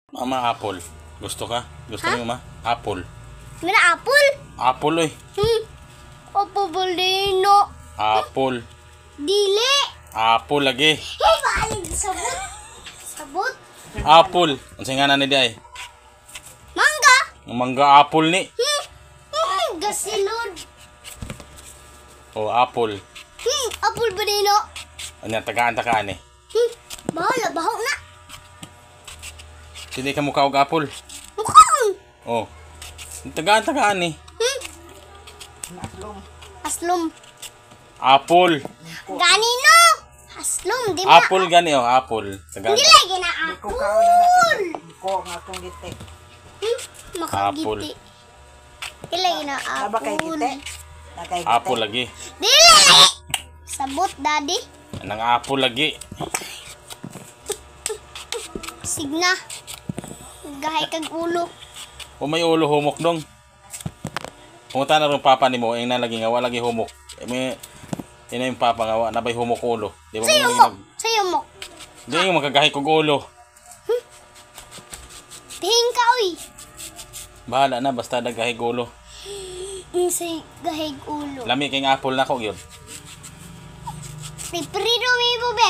Mama, apple. Gusto ka? Gusto mo, ma? Apple. Mina apple? Apple, oy. Opo, balino. Apple. Dili. Apple lagi. Balik sabot. Sabot. Apple. Ang singanan ni di ay. Mangga. Mangga apple ni. Gasilod. O, apple. Apple balino. Ano yan, tagaan-tagaan eh. Bahala, baho na. Hindi ka mukha og apple. Mukhang. Oh. Tagaan-tagaan eh. Aslom. Apple. Ganino. Aslom, di ba? Apple gani oh, apple. Tagaan. Hindi lagi na apple. Ko nga akong gite. Apple. Makagiti. Ilay na Aba kay apple. gite. Nakay gite. Apple lagi. Dili. Sabot, daddy. Anang apple lagi. Signa. Gahay kag ulo. O may ulo humok dong. Pumunta na rin papa ni mo, yung nalagi nga, wala lagi humok. May, yun na yung papa nga, nabay humok ulo. Di ba Sayo mo. Sayo mo. Di yung magkagahi kog ulo. Tingin ka, uy. Bahala na, basta nagahi kog ulo. Say, gahay ulo. Lami kayong apple na ko yun. Prido may bube.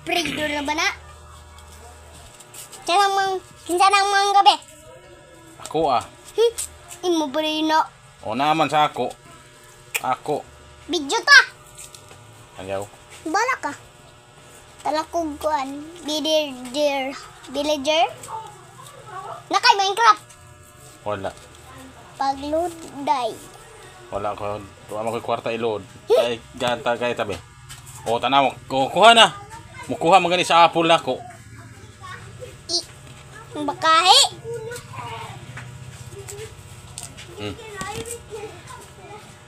Prido na ba na? Kinsa nang mga gabi? Ako ah. Imo ba rin na? O naman sa ako. Ako. Video ta. Ayaw. Bala ka. Talakog kuan. Villager. Nakay Minecraft. Wala. Pagload day. Wala ko. Tuwa mo ko'y kwarta i-load. Ay, ganta kay tabi. O, tanaw. Kuha na. Mukuha mo gani sa apple na ko. Bakahe.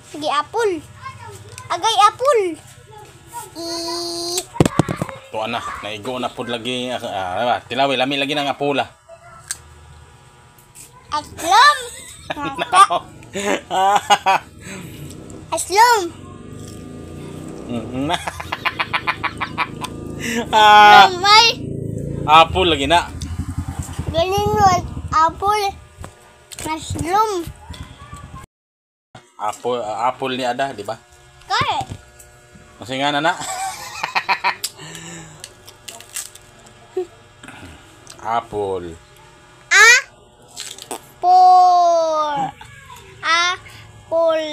Sige, apple. Agay apple. Tuwa na. Naigo na pod lagi. Tilawi, lami lagi ng apula. Aslom. Aslom. May. Apple lagi na. Galing mo. Apple. Aslom. Apple ni ada, di ba? Kaya. Masih nga na. Apple. Apple. Apple.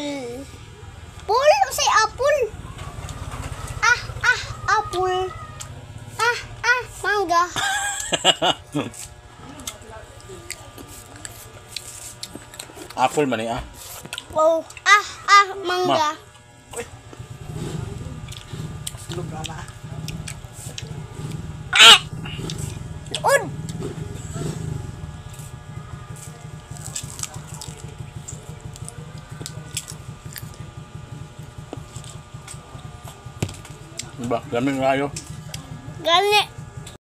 Apple? Say apple. Apple. Mangga. Apple man eh. Wow. Mangga. Lugar na. Ud. Diba? Gaming rayo. Gani.